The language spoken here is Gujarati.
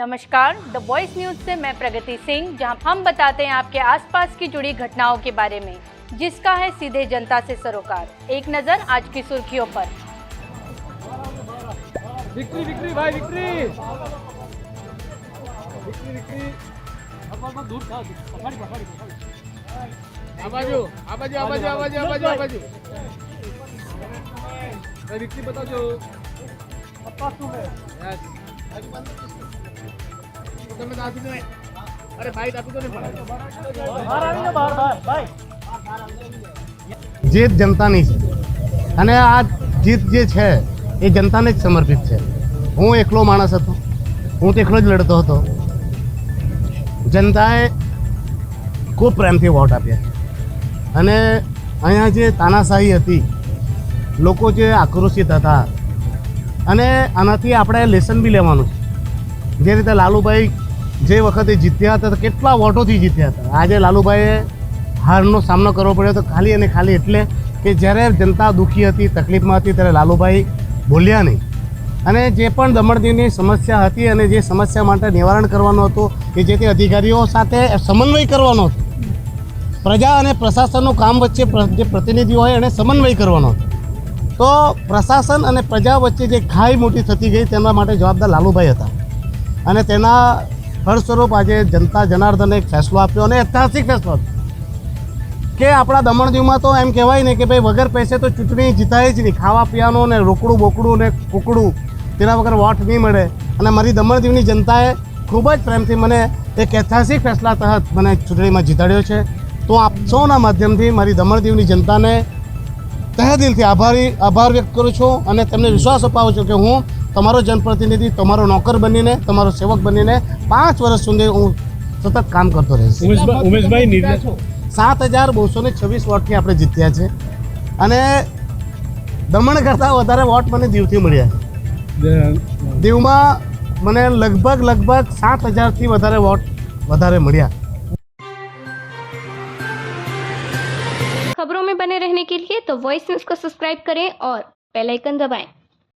नमस्कार, द वॉइस न्यूज से मैं प्रगति सिंह, जहां हम बताते हैं आपके आसपास की जुड़ी घटनाओं के बारे में, जिसका है सीधे जनता से सरोकार। एक नजर आज की सुर्खियों पर। विक्ट्री विक्ट्री भाई विक्ट्री विक्ट्री विक्ट्री अब दूर था पकड़ी पकड़ी आवाजो आवाजो आवाजो आवाजो आवाजो आवाजो भाई विक्ट्री बताओ जो पप्पा तू है यस तो मैं दादू ने अरे भाई दादू तो नहीं पड़ा बाहर आवी ना बाहर भाई जीत जनतानी છે અને આ જીત જે છે એ જનતાને જ સમર્પિત છે। હું એકલો માણસ હતો, હું તો એકલો જ લડતો હતો। જનતાએ ખૂબ પ્રેમથી વોટ આપ્યા અને અહીંયા જે તાનાશાહી હતી, લોકો જે આક્રોશિત હતા અને આનાથી આપણે લેસન બી લેવાનું છે। જે રીતે લાલુભાઈ જે વખતે જીત્યા હતા તો કેટલા વોટોથી જીત્યા હતા, આજે લાલુભાઈએ હારનો સામનો કરવો પડ્યો તો ખાલી અને ખાલી એટલે કે જ્યારે જનતા દુઃખી હતી, તકલીફમાં હતી, ત્યારે લાલુભાઈ બોલ્યા નહીં અને જે પણ દમણદીવની સમસ્યા હતી અને જે સમસ્યા માટે નિવારણ કરવાનું હતું કે જે તે અધિકારીઓ સાથે સમન્વય કરવાનો હતો, પ્રજા અને પ્રશાસનનું કામ વચ્ચે જે પ્રતિનિધિઓ હોય એને સમન્વય કરવાનો હતો, તો પ્રશાસન અને પ્રજા વચ્ચે જે ખાઈ મોટી થતી ગઈ તેના માટે જવાબદાર લાલુભાઈ હતા અને તેના ફળસ્વરૂપ આજે જનતા જનાર્દને એક ફેસલો આપ્યો અને ઐતિહાસિક ફેસલો કે આપણા દમણદીવમાં તો એમ કહેવાય ને કે ભાઈ વગર પૈસે તો ચૂંટણી જીતાય જ નહીં, ખાવા પીવાનું ને રોકડું બોકડું ને કુકડું તેના વગર વોટ નહીં મળે। અને મારી દમણદીવની જનતાએ ખૂબ જ પ્રેમથી મને એક ઐતિહાસિક ફેસલા તહત મને ચૂંટણીમાં જીતાડ્યો છે। તો આપ સૌના માધ્યમથી મારી દમણદીવની જનતાને તહે દિલથી આભાર વ્યક્ત કરું છું અને તેમને વિશ્વાસ અપાવું છું કે હું તમારો જનપ્રતિનિધિ, તમારો નોકર બનીને, તમારો સેવક બનીને 5 વર્ષ સુધી હું સતત કામ કરતો રહીશ। ઉમેશભાઈ 7226 વોટથી આપણે જીત્યા છે અને દમણ કરતાં વધારે વોટ મને દીવથી મળ્યા છે। દીવમાં મને લગભગ 7000થી વધારે વોટ વધારે મળ્યા। खबरों में बने रहने के लिए तो वॉइस न्यूज को सब्सक्राइब करें और बेल आइकन दबाएं।